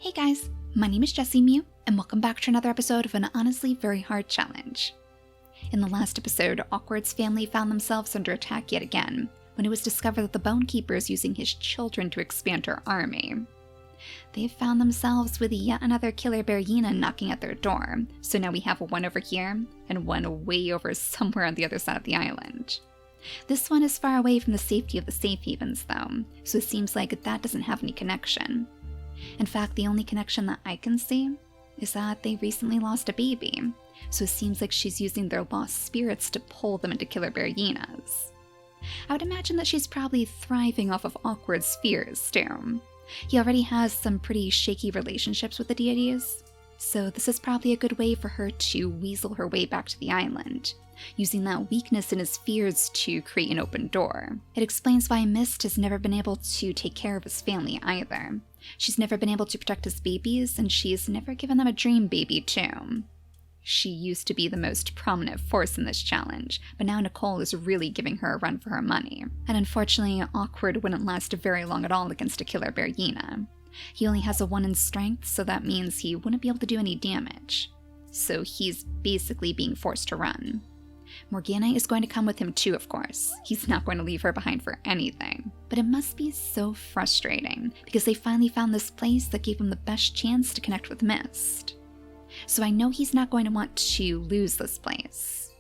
Hey guys, my name is JessiMew, and welcome back to another episode of an honestly very hard challenge. In the last episode, Awkward's family found themselves under attack yet again, when it was discovered that the Bone Keeper is using his children to expand her army. They've found themselves with yet another killer bearyena knocking at their door, so now we have one over here, and one way over somewhere on the other side of the island. This one is far away from the safety of the safe havens though, so it seems like that doesn't have any connection. In fact, the only connection that I can see is that they recently lost a baby, so it seems like she's using their lost spirits to pull them into killer bearyenas. I would imagine that she's probably thriving off of Awkward's fears too. He already has some pretty shaky relationships with the deities, so this is probably a good way for her to weasel her way back to the island, using that weakness in his fears to create an open door. It explains why Mist has never been able to take care of his family either. She's never been able to protect his babies, and she's never given them a dream baby too. She used to be the most prominent force in this challenge, but now Nickole is really giving her a run for her money. And unfortunately, Awkward wouldn't last very long at all against a killer bearyena. He only has a 1 in strength, so that means he wouldn't be able to do any damage. So he's basically being forced to run. Morganite is going to come with him too, of course. He's not going to leave her behind for anything. But it must be so frustrating, because they finally found this place that gave him the best chance to connect with Mist. So I know he's not going to want to lose this place.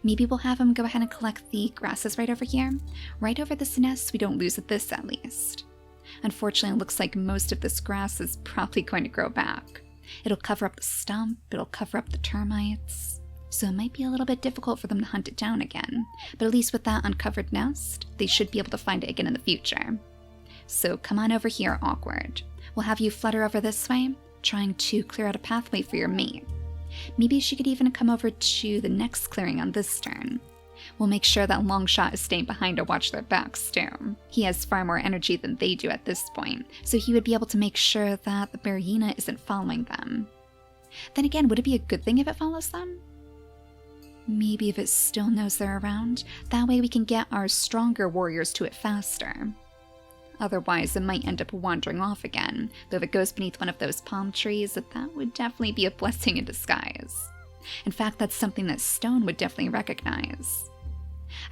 Maybe we'll have him go ahead and collect the grasses right over here. Right over this nest, we don't lose at this at least. Unfortunately, it looks like most of this grass is probably going to grow back. It'll cover up the stump, it'll cover up the termites. So it might be a little bit difficult for them to hunt it down again, but at least with that uncovered nest, they should be able to find it again in the future. So come on over here, Awkward. We'll have you flutter over this way, trying to clear out a pathway for your mate. Maybe she could even come over to the next clearing on this turn. We'll make sure that Longshot is staying behind to watch their backs too. He has far more energy than they do at this point, so he would be able to make sure that the bearyena isn't following them. Then again, would it be a good thing if it follows them? Maybe if it still knows they're around, that way we can get our stronger warriors to it faster. Otherwise, it might end up wandering off again, though if it goes beneath one of those palm trees, that would definitely be a blessing in disguise. In fact, that's something that Stone would definitely recognize.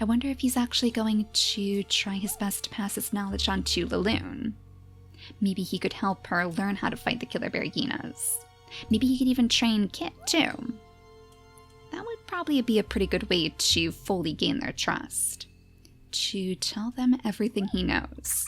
I wonder if he's actually going to try his best to pass his knowledge on to Laloon. Maybe he could help her learn how to fight the killer bearyenas. Maybe he could even train Kit too. That would probably be a pretty good way to fully gain their trust. To tell them everything he knows.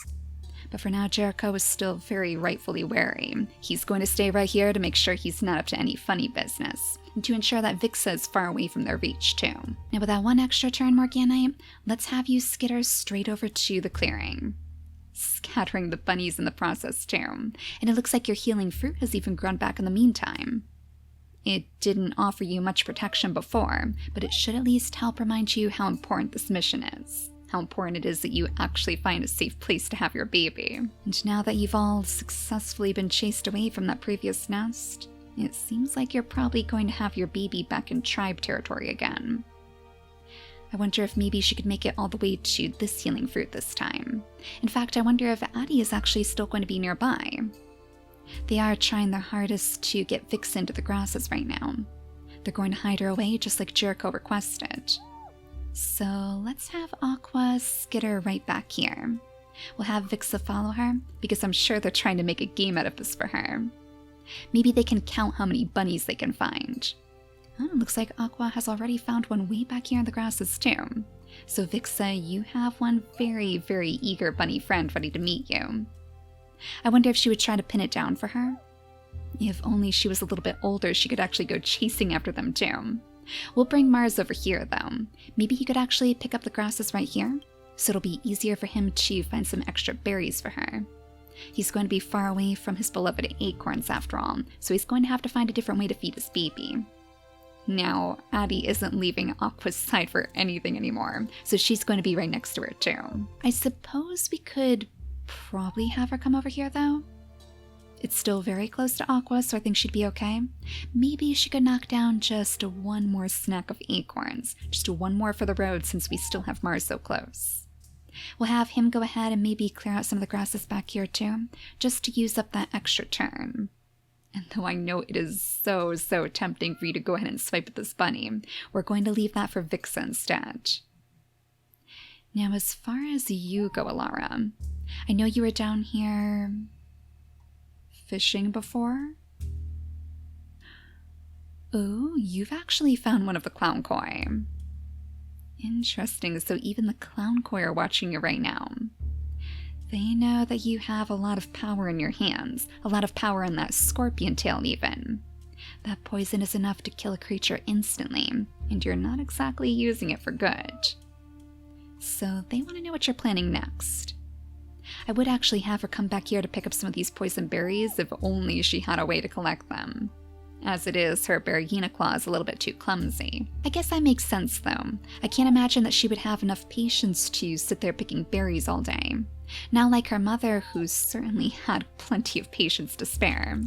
But for now, Jerico is still very rightfully wary. He's going to stay right here to make sure he's not up to any funny business, and to ensure that Vixa is far away from their reach too. Now with that one extra turn, Morganite, let's have you skitter straight over to the clearing. Scattering the bunnies in the process too. And it looks like your healing fruit has even grown back in the meantime. It didn't offer you much protection before, but it should at least help remind you how important this mission is. How important it is that you actually find a safe place to have your baby. And now that you've all successfully been chased away from that previous nest, it seems like you're probably going to have your baby back in tribe territory again. I wonder if maybe she could make it all the way to this healing fruit this time. In fact, I wonder if Addie is actually still going to be nearby. They are trying their hardest to get Vixa into the grasses right now. They're going to hide her away just like Jerico requested. So let's have Aqua skitter right back here. We'll have Vixa follow her, because I'm sure they're trying to make a game out of this for her. Maybe they can count how many bunnies they can find. Oh, looks like Aqua has already found one way back here in the grasses too. So Vixa, you have one very, very eager bunny friend ready to meet you. I wonder if she would try to pin it down for her. If only she was a little bit older, she could actually go chasing after them too. We'll bring Mars over here though. Maybe he could actually pick up the grasses right here, so it'll be easier for him to find some extra berries for her. He's going to be far away from his beloved acorns after all, so he's going to have to find a different way to feed his baby. Now, Addie isn't leaving Aqua's side for anything anymore, so she's going to be right next to her too. I suppose we could probably have her come over here though. It's still very close to Aqua, so I think she'd be okay. Maybe she could knock down just one more snack of acorns. Just one more for the road since we still have Mars so close. We'll have him go ahead and maybe clear out some of the grasses back here too, just to use up that extra turn. And though I know it is so tempting for you to go ahead and swipe at this bunny, we're going to leave that for Vixa instead. Now, as far as you go, Alara, I know you were down here fishing before. Oh, you've actually found one of the clown koi. Interesting, so even the clown koi are watching you right now. They know that you have a lot of power in your hands, a lot of power in that scorpion tail even. That poison is enough to kill a creature instantly, and you're not exactly using it for good. So they want to know what you're planning next. I would actually have her come back here to pick up some of these poison berries if only she had a way to collect them. As it is, her bearyena claw is a little bit too clumsy. I guess that makes sense though. I can't imagine that she would have enough patience to sit there picking berries all day. Not like her mother, who certainly had plenty of patience to spare.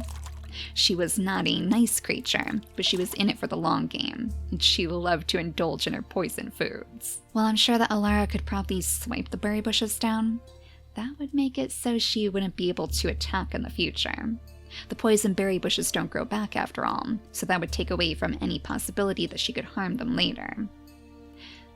She was not a nice creature, but she was in it for the long game, and she loved to indulge in her poison foods. Well, I'm sure that Alara could probably swipe the berry bushes down. That would make it so she wouldn't be able to attack in the future. The poison berry bushes don't grow back after all, so that would take away from any possibility that she could harm them later.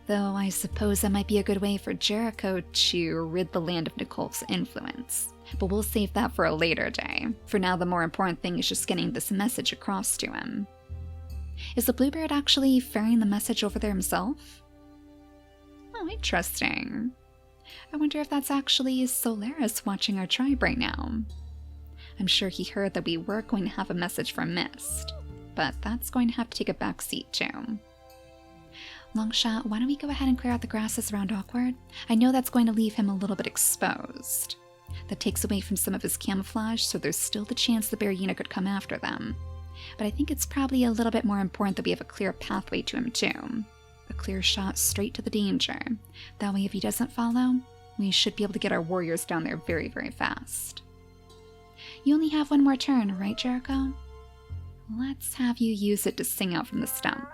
Though I suppose that might be a good way for Jerico to rid the land of Nickole's influence. But we'll save that for a later day. For now, the more important thing is just getting this message across to him. Is the bluebird actually ferrying the message over there himself? Oh, interesting. I wonder if that's actually Solaris watching our tribe right now. I'm sure he heard that we were going to have a message from Mist, but that's going to have to take a back seat too. Longshot, why don't we go ahead and clear out the grasses around Awkward? I know that's going to leave him a little bit exposed. That takes away from some of his camouflage, so there's still the chance the bearyena could come after them. But I think it's probably a little bit more important that we have a clear pathway to him too. A clear shot straight to the danger. That way if he doesn't follow, we should be able to get our warriors down there very fast. You only have one more turn, right, Jerico? Let's have you use it to sing out from the stump.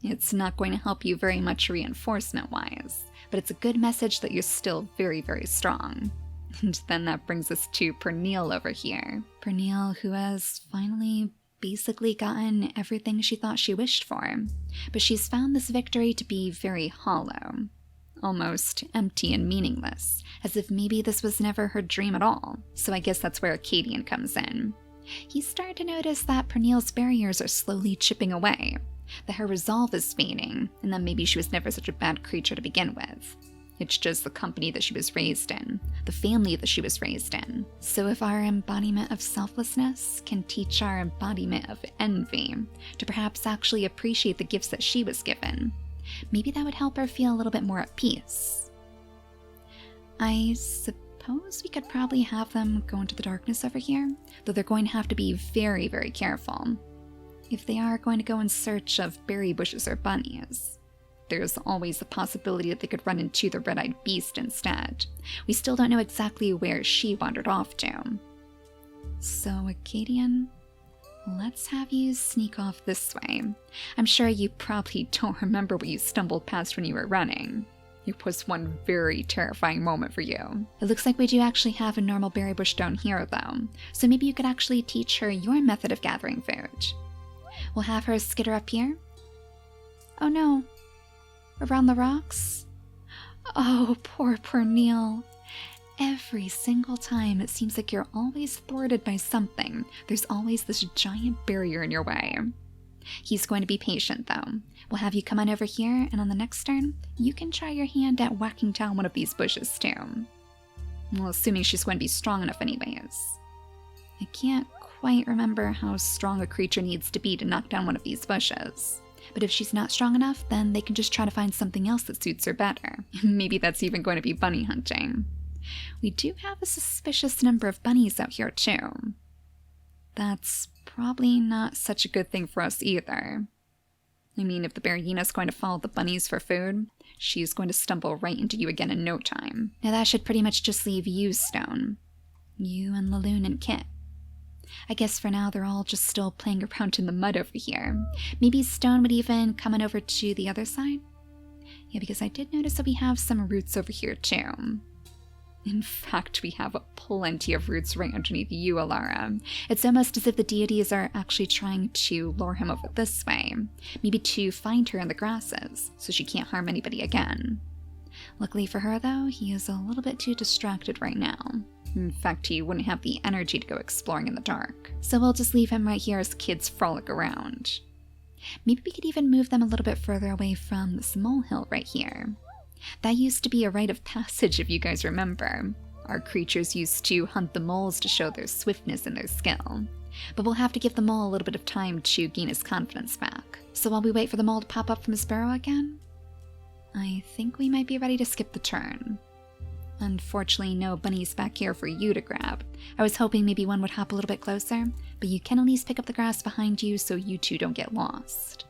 It's not going to help you very much reinforcement-wise, but it's a good message that you're still very strong. And then that brings us to Pernille over here. Pernille, who has finally basically gotten everything she thought she wished for, but she's found this victory to be very hollow. Almost empty and meaningless, as if maybe this was never her dream at all. So I guess that's where Acadian comes in. He's starting to notice that Pernille's barriers are slowly chipping away, that her resolve is fading, and that maybe she was never such a bad creature to begin with. It's just the company that she was raised in, the family that she was raised in. So if our embodiment of selflessness can teach our embodiment of envy to perhaps actually appreciate the gifts that she was given, maybe that would help her feel a little bit more at peace. I suppose we could probably have them go into the darkness over here, though they're going to have to be very careful. If they are going to go in search of berry bushes or bunnies, there's always the possibility that they could run into the red-eyed beast instead. We still don't know exactly where she wandered off to. So, Acadian, let's have you sneak off this way. I'm sure you probably don't remember what you stumbled past when you were running. It was one very terrifying moment for you. It looks like we do actually have a normal berry bush down here though, so maybe you could actually teach her your method of gathering food. We'll have her skitter up here. Oh no. Around the rocks? Oh, poor Pernille. Every single time it seems like you're always thwarted by something. There's always this giant barrier in your way. He's going to be patient though. We'll have you come on over here, and on the next turn, you can try your hand at whacking down one of these bushes too. Well, assuming she's going to be strong enough anyways. I can't quite remember how strong a creature needs to be to knock down one of these bushes. But if she's not strong enough, then they can just try to find something else that suits her better. Maybe that's even going to be bunny hunting. We do have a suspicious number of bunnies out here too. That's probably not such a good thing for us either. I mean, if the bearyena's going to follow the bunnies for food, she's going to stumble right into you again in no time. Now that should pretty much just leave you, Stone. You and Laloon and Kit. I guess for now they're all just still playing around in the mud over here. Maybe Stone would even come on over to the other side? Yeah, because I did notice that we have some roots over here too. In fact, we have plenty of roots right underneath you, Alara. It's almost as if the deities are actually trying to lure him over this way. Maybe to find her in the grasses, so she can't harm anybody again. Luckily for her, though, he is a little bit too distracted right now. In fact, he wouldn't have the energy to go exploring in the dark. So we'll just leave him right here as kids frolic around. Maybe we could even move them a little bit further away from this molehill right here. That used to be a rite of passage, if you guys remember. Our creatures used to hunt the moles to show their swiftness and their skill. But we'll have to give the mole a little bit of time to gain his confidence back. So while we wait for the mole to pop up from his burrow again, I think we might be ready to skip the turn. Unfortunately, no bunnies back here for you to grab. I was hoping maybe one would hop a little bit closer, but you can at least pick up the grass behind you so you two don't get lost.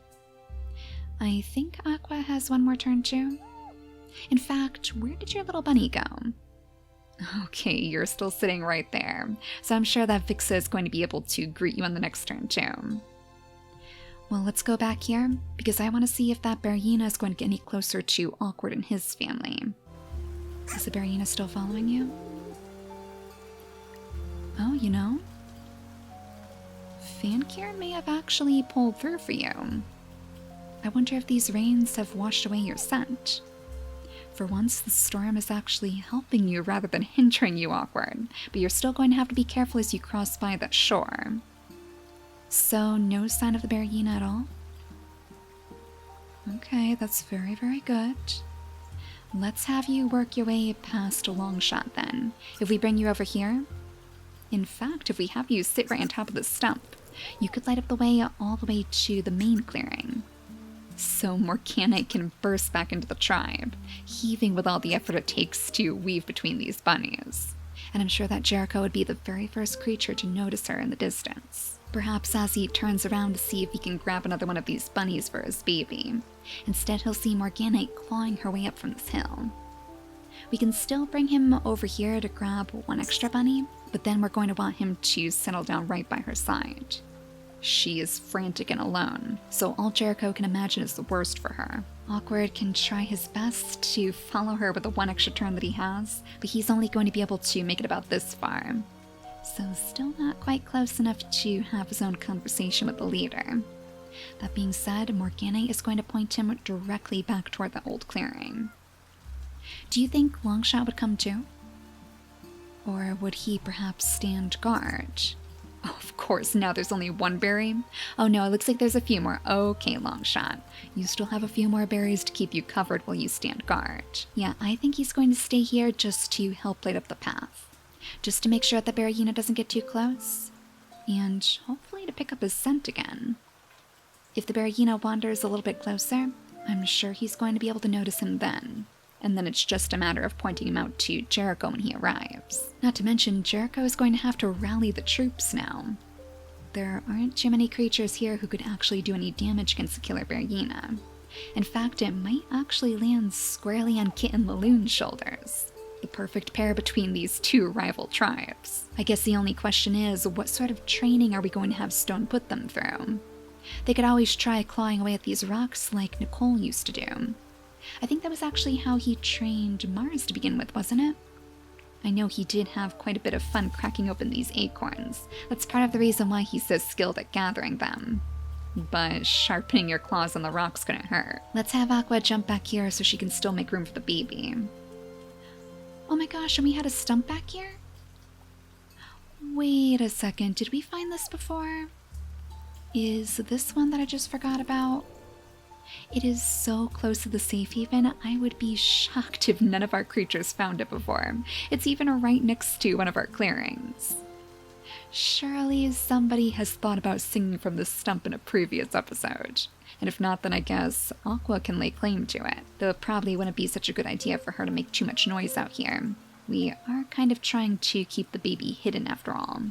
I think Aqua has one more turn too. In fact, where did your little bunny go? Okay, you're still sitting right there, so I'm sure that Vixa is going to be able to greet you on the next turn too. Well, let's go back here, because I want to see if that bearyena is going to get any closer to Awkward and his family. Is the bearyena still following you? Oh, you know, Fankir may have actually pulled through for you. I wonder if these rains have washed away your scent. For once, the storm is actually helping you rather than hindering you, Awkward, but you're still going to have to be careful as you cross by that shore. So, no sign of the bearyena at all? Okay, that's very, very good. Let's have you work your way past a long shot then. If we bring you over here, in fact, if we have you sit right on top of the stump, you could light up the way all the way to the main clearing. So Morganite can burst back into the tribe, heaving with all the effort it takes to weave between these bunnies. And I'm sure that Jerico would be the very first creature to notice her in the distance. Perhaps as he turns around to see if he can grab another one of these bunnies for his baby. Instead, he'll see Morganite clawing her way up from this hill. We can still bring him over here to grab one extra bunny, but then we're going to want him to settle down right by her side. She is frantic and alone, so all Jerico can imagine is the worst for her. Awkward can try his best to follow her with the one extra turn that he has, but he's only going to be able to make it about this far. So still not quite close enough to have his own conversation with the leader. That being said, Morganite is going to point him directly back toward the old clearing. Do you think Longshot would come too? Or would he perhaps stand guard? Oh, of course, now there's only one berry. Oh no, it looks like there's a few more. Okay, Longshot. You still have a few more berries to keep you covered while you stand guard. Yeah, I think he's going to stay here just to help light up the path. Just to make sure that the bearyena doesn't get too close. And hopefully to pick up his scent again. If the bearyena wanders a little bit closer, I'm sure he's going to be able to notice him then. And then it's just a matter of pointing him out to Jerico when he arrives. Not to mention, Jerico is going to have to rally the troops now. There aren't too many creatures here who could actually do any damage against the killer bearyena. In fact, it might actually land squarely on Kitten Laloon's shoulders. The perfect pair between these two rival tribes. I guess the only question is, what sort of training are we going to have Stone put them through? They could always try clawing away at these rocks like Nickole used to do. I think that was actually how he trained Mars to begin with, wasn't it? I know he did have quite a bit of fun cracking open these acorns. That's part of the reason why he's so skilled at gathering them. But sharpening your claws on the rocks couldn't hurt. Let's have Aqua jump back here so she can still make room for the baby. Oh my gosh, and we had a stump back here? Wait a second, did we find this before? Is this one that I just forgot about? It is so close to the safe haven, I would be shocked if none of our creatures found it before. It's even right next to one of our clearings. Surely somebody has thought about singing from this stump in a previous episode. And if not, then I guess Aqua can lay claim to it. Though it probably wouldn't be such a good idea for her to make too much noise out here. We are kind of trying to keep the baby hidden after all.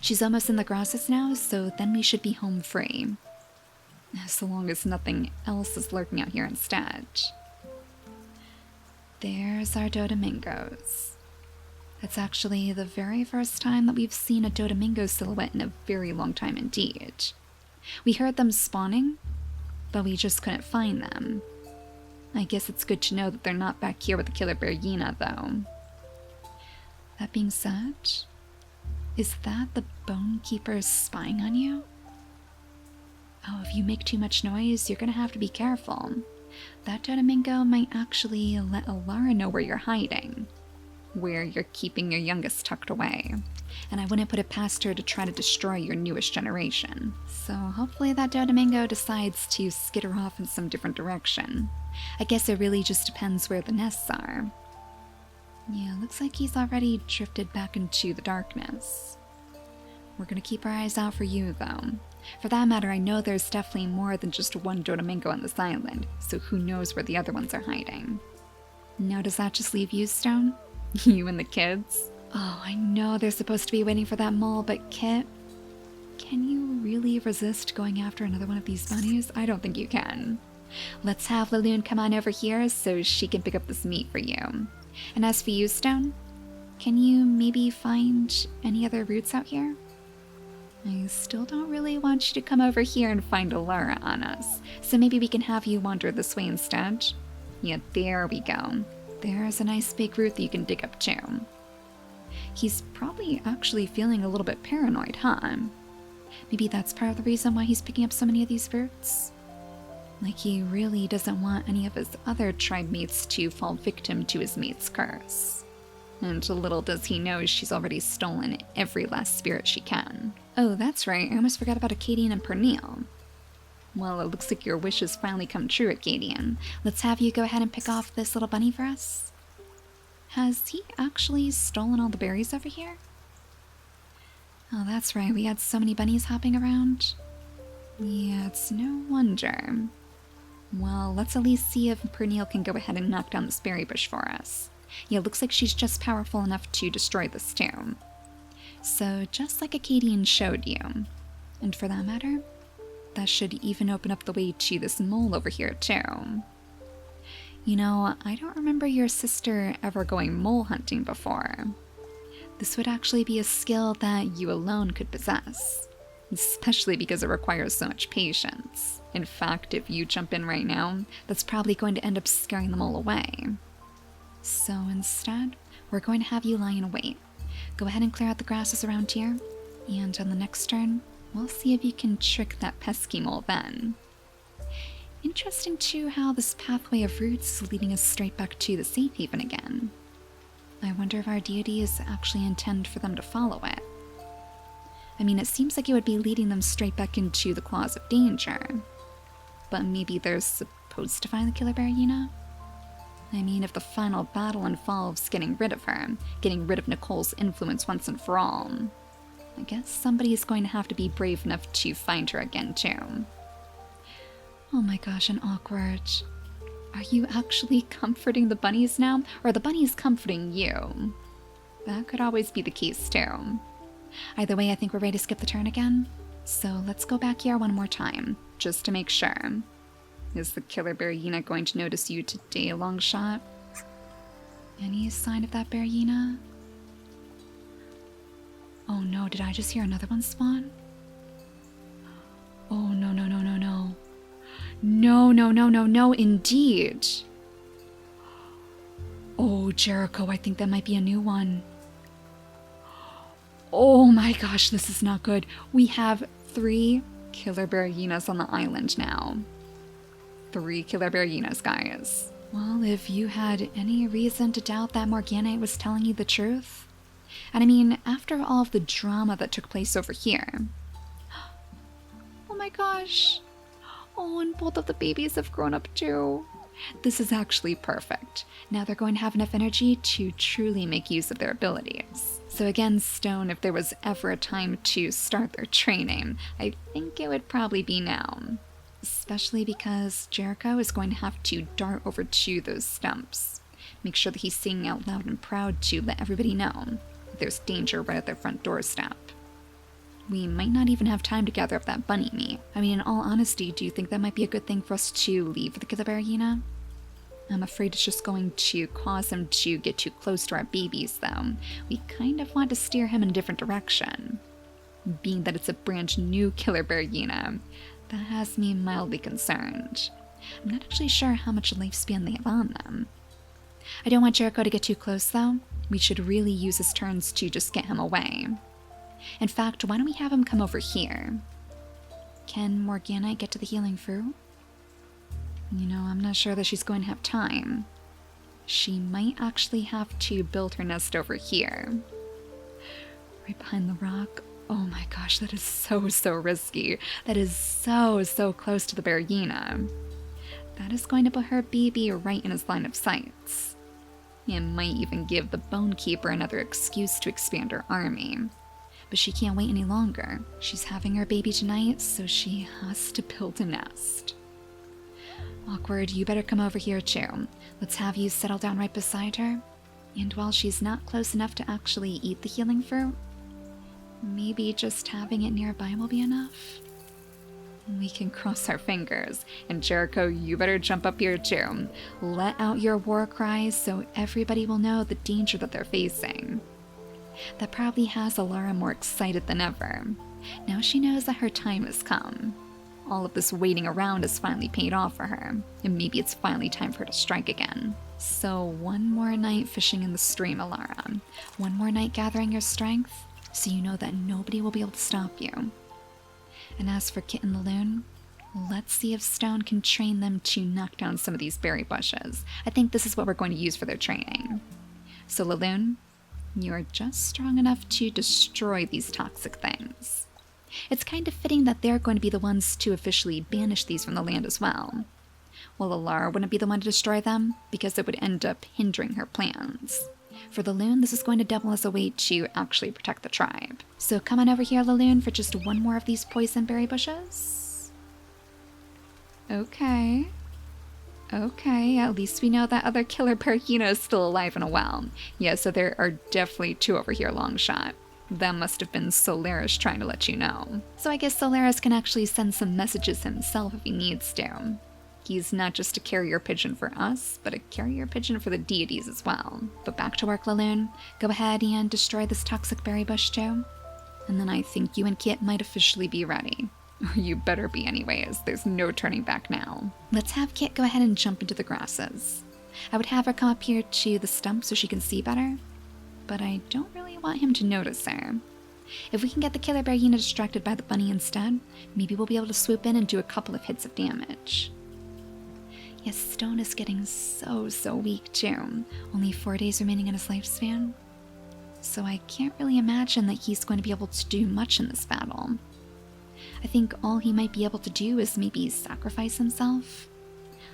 She's almost in the grasses now, so then we should be home free. So long as nothing else is lurking out here instead. There's our Dodamingos. That's actually the very first time that we've seen a Dodomingo silhouette in a very long time indeed. We heard them spawning, but we just couldn't find them. I guess it's good to know that they're not back here with the killer bearyenas, though. That being said, is that the bone keeper spying on you? Oh, if you make too much noise, you're gonna have to be careful. That Dodomingo might actually let Alara know where you're hiding, where you're keeping your youngest tucked away. And I wouldn't put it past her to try to destroy your newest generation. So hopefully that Dodomingo decides to skitter off in some different direction. I guess it really just depends where the nests are. Yeah, looks like he's already drifted back into the darkness. We're gonna keep our eyes out for you, though. For that matter, I know there's definitely more than just one Dodomingo on this island, so who knows where the other ones are hiding. Now, does that just leave you, Stone? You and the kids? Oh, I know they're supposed to be waiting for that mole, but Kit, can you really resist going after another one of these bunnies? I don't think you can. Let's have Laloon come on over here so she can pick up this meat for you. And as for you, Stone, can you maybe find any other roots out here? I still don't really want you to come over here and find Alara on us, so maybe we can have you wander this way instead. Yeah, there we go. There's a nice big root that you can dig up too. He's probably actually feeling a little bit paranoid, huh? Maybe that's part of the reason why he's picking up so many of these roots? Like he really doesn't want any of his other tribe mates to fall victim to his mate's curse. And little does he know she's already stolen every last spirit she can. Oh, that's right, I almost forgot about Acadian and Pernille. Well, it looks like your wish has finally come true, Acadian. Let's have you go ahead and pick off this little bunny for us. Has he actually stolen all the berries over here? Oh, that's right, we had so many bunnies hopping around. Yeah, it's no wonder. Well, let's at least see if Pernille can go ahead and knock down this berry bush for us. Yeah, looks like she's just powerful enough to destroy this too. So, just like Acadian showed you, and for that matter, that should even open up the way to this mole over here too. You know, I don't remember your sister ever going mole hunting before. This would actually be a skill that you alone could possess, especially because it requires so much patience. In fact, if you jump in right now, that's probably going to end up scaring the mole away. So instead, we're going to have you lie in wait. Go ahead and clear out the grasses around here, and on the next turn, we'll see if you can trick that pesky mole then. Interesting too how this pathway of roots is leading us straight back to the safe haven again. I wonder if our deities actually intend for them to follow it. I mean, it seems like it would be leading them straight back into the claws of danger. But maybe they're supposed to find the killer bearyena? I mean, if the final battle involves getting rid of her, getting rid of Nickole's influence once and for all, I guess somebody is going to have to be brave enough to find her again too. Oh my gosh, and awkward. Are you actually comforting the bunnies now, or are the bunnies comforting you? That could always be the case too. Either way, I think we're ready to skip the turn again. So let's go back here one more time, just to make sure. Is the killer bearyena going to notice you today, Longshot? Any sign of that bearyena? Oh no, did I just hear another one spawn? Oh no, no, no, no, no. No, no, no, no, no, indeed. Oh, Jerico, I think that might be a new one. Oh my gosh, this is not good. We have 3 killer bearyenas on the island now. 3 killer bearyenas, guys. Well, if you had any reason to doubt that Morganite was telling you the truth, and I mean, after all of the drama that took place over here. Oh my gosh. Oh, and both of the babies have grown up too. This is actually perfect. Now they're going to have enough energy to truly make use of their abilities. So again, Stone, if there was ever a time to start their training, I think it would probably be now. Especially because Jerico is going to have to dart over to those stumps. Make sure that he's singing out loud and proud to let everybody know that there's danger right at their front doorstep. We might not even have time to gather up that bunny meat. I mean, in all honesty, do you think that might be a good thing for us to leave the killer bearyena? I'm afraid it's just going to cause him to get too close to our babies, though. We kind of want to steer him in a different direction. Being that it's a brand new killer bearyena, that has me mildly concerned. I'm not actually sure how much lifespan they have on them. I don't want Jerico to get too close though. We should really use his turns to just get him away. In fact, why don't we have him come over here? Can Morganite get to the healing fruit? You know, I'm not sure that she's going to have time. She might actually have to build her nest over here. Right behind the rock. Oh my gosh, that is so risky. That is so close to the bearyena. That is going to put her baby right in his line of sights. It might even give the Bone Keeper another excuse to expand her army. But she can't wait any longer. She's having her baby tonight, so she has to build a nest. Awkward, you better come over here too. Let's have you settle down right beside her. And while she's not close enough to actually eat the healing fruit, maybe just having it nearby will be enough. We can cross our fingers. And Jerico, you better jump up here too. Let out your war cries so everybody will know the danger that they're facing. That probably has Alara more excited than ever. Now she knows that her time has come. All of this waiting around has finally paid off for her, and maybe it's finally time for her to strike again. So one more night fishing in the stream, Alara. One more night gathering your strength, so you know that nobody will be able to stop you. And as for Kit and the Loon, let's see if Stone can train them to knock down some of these berry bushes. I think this is what we're going to use for their training. So Laloon, you are just strong enough to destroy these toxic things. It's kind of fitting that they're going to be the ones to officially banish these from the land as well. Well, Alara wouldn't be the one to destroy them, because it would end up hindering her plans. For the Loon, this is going to double as a way to actually protect the tribe. So come on over here, Laloon, for just one more of these poison berry bushes. Okay, at least we know that other killer bearyena is still alive and well. Yeah, so there are definitely two over here, long shot. That must have been Solaris trying to let you know. So I guess Solaris can actually send some messages himself if he needs to. He's not just a carrier pigeon for us, but a carrier pigeon for the deities as well. But back to work, Laloon. Go ahead and destroy this toxic berry bush too. And then I think you and Kit might officially be ready. Or you better be anyways, there's no turning back now. Let's have Kit go ahead and jump into the grasses. I would have her come up here to the stump so she can see better, but I don't really want him to notice her. If we can get the killer bearyena distracted by the bunny instead, maybe we'll be able to swoop in and do a couple of hits of damage. Yes, Stone is getting so weak too. Only 4 days remaining in his lifespan. So I can't really imagine that he's going to be able to do much in this battle. I think all he might be able to do is maybe sacrifice himself.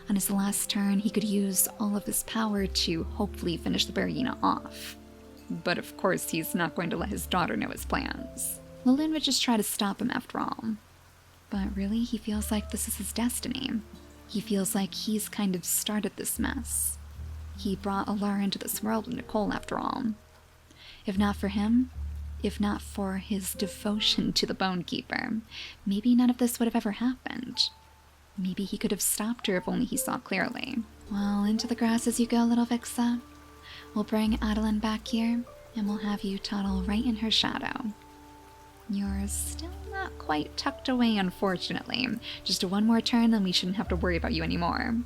On his last turn, he could use all of his power to hopefully finish the bearyena off. But of course, he's not going to let his daughter know his plans. Laloon would just try to stop him after all. But really, he feels like this is his destiny. He feels like he's kind of started this mess. He brought Alara into this world with Nickole after all. If not for him, if not for his devotion to the Bone Keeper, maybe none of this would have ever happened. Maybe he could have stopped her if only he saw clearly. Well, into the grass as you go, little Vixa. We'll bring Adeline back here, and we'll have you toddle right in her shadow. You're still not quite tucked away, unfortunately. Just one more turn, then we shouldn't have to worry about you anymore.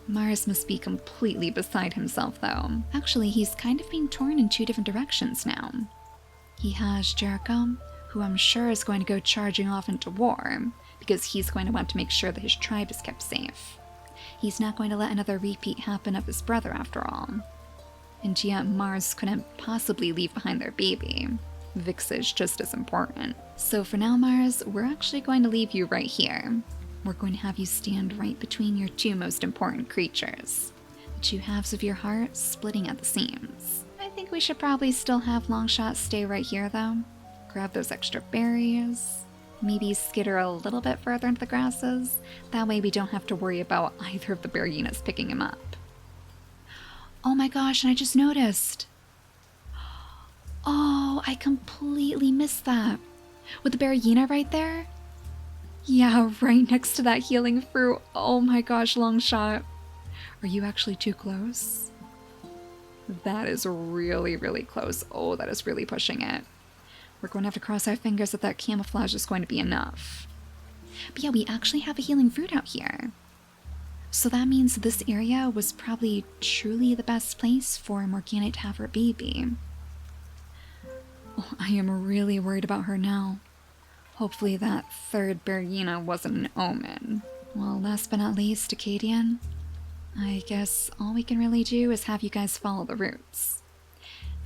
Mars must be completely beside himself, though. Actually, he's kind of being torn in 2 different directions now. He has Jerico, who I'm sure is going to go charging off into war, because he's going to want to make sure that his tribe is kept safe. He's not going to let another repeat happen of his brother, after all. And yet Mars couldn't possibly leave behind their baby. Vixa is just as important. So for now, Mars, we're actually going to leave you right here. We're going to have you stand right between your 2 most important creatures. The 2 halves of your heart splitting at the seams. I think we should probably still have Longshot stay right here, though. Grab those extra berries. Maybe skitter a little bit further into the grasses. That way we don't have to worry about either of the bearyenas picking him up. Oh my gosh, and I just noticed. Oh, I completely missed that. With the bearyena right there? Yeah, right next to that healing fruit. Oh my gosh, Longshot. Are you actually too close? That is really close. Oh, that is really pushing it. We're going to have to cross our fingers that camouflage is going to be enough. But yeah, we actually have a healing fruit out here. So that means this area was probably truly the best place for Morganite to have her baby. Oh, I am really worried about her now. Hopefully that third bearyena wasn't an omen. Well, last but not least, Acadian, I guess all we can really do is have you guys follow the roots.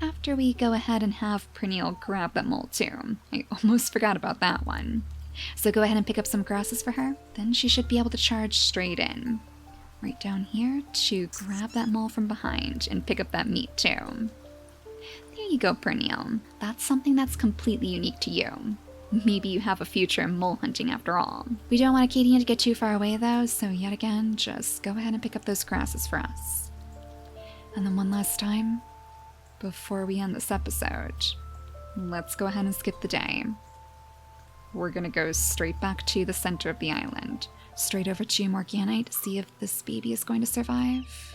After we go ahead and have Perennial grab that mole too. I almost forgot about that one. So go ahead and pick up some grasses for her, then she should be able to charge straight in. Right down here to grab that mole from behind and pick up that meat too. There you go, Perennial. That's something that's completely unique to you. Maybe you have a future in mole hunting after all. We don't want Acadian to get too far away though, so yet again, just go ahead and pick up those grasses for us. And then one last time, before we end this episode, let's go ahead and skip the day. We're gonna go straight back to the center of the island, straight over to Morganite to see if this baby is going to survive.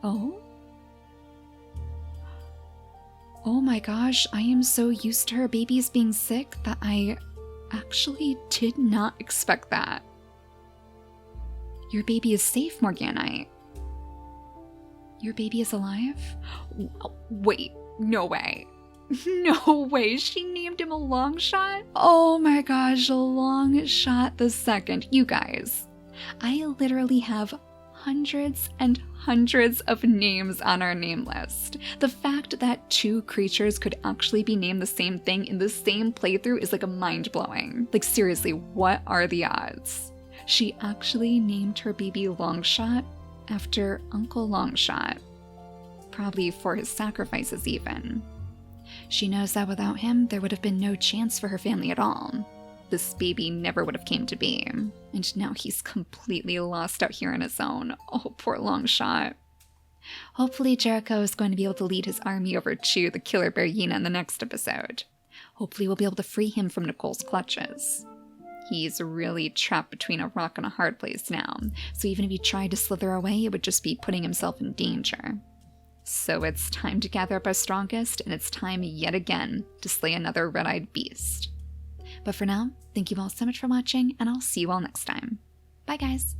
Oh? Oh my gosh, I am so used to her babies being sick that I actually did not expect that. Your baby is safe, Morganite. Your baby is alive? Wait, no way. No way, she named him a long shot? Oh my gosh, a long shot the second. You guys, I literally have hundreds and hundreds of names on our name list. The fact that two creatures could actually be named the same thing in the same playthrough is like a mind-blowing. Like seriously, what are the odds? She actually named her baby Longshot after Uncle Longshot. Probably for his sacrifices even. She knows that without him, there would have been no chance for her family at all. This baby never would have came to be. And now he's completely lost out here on his own. Oh, poor Longshot. Hopefully Jerico is going to be able to lead his army over to the killer bearyena in the next episode. Hopefully we'll be able to free him from Nickole's clutches. He's really trapped between a rock and a hard place now, so even if he tried to slither away, it would just be putting himself in danger. So it's time to gather up our strongest, and it's time yet again to slay another red-eyed beast. But for now, thank you all so much for watching, and I'll see you all next time. Bye guys!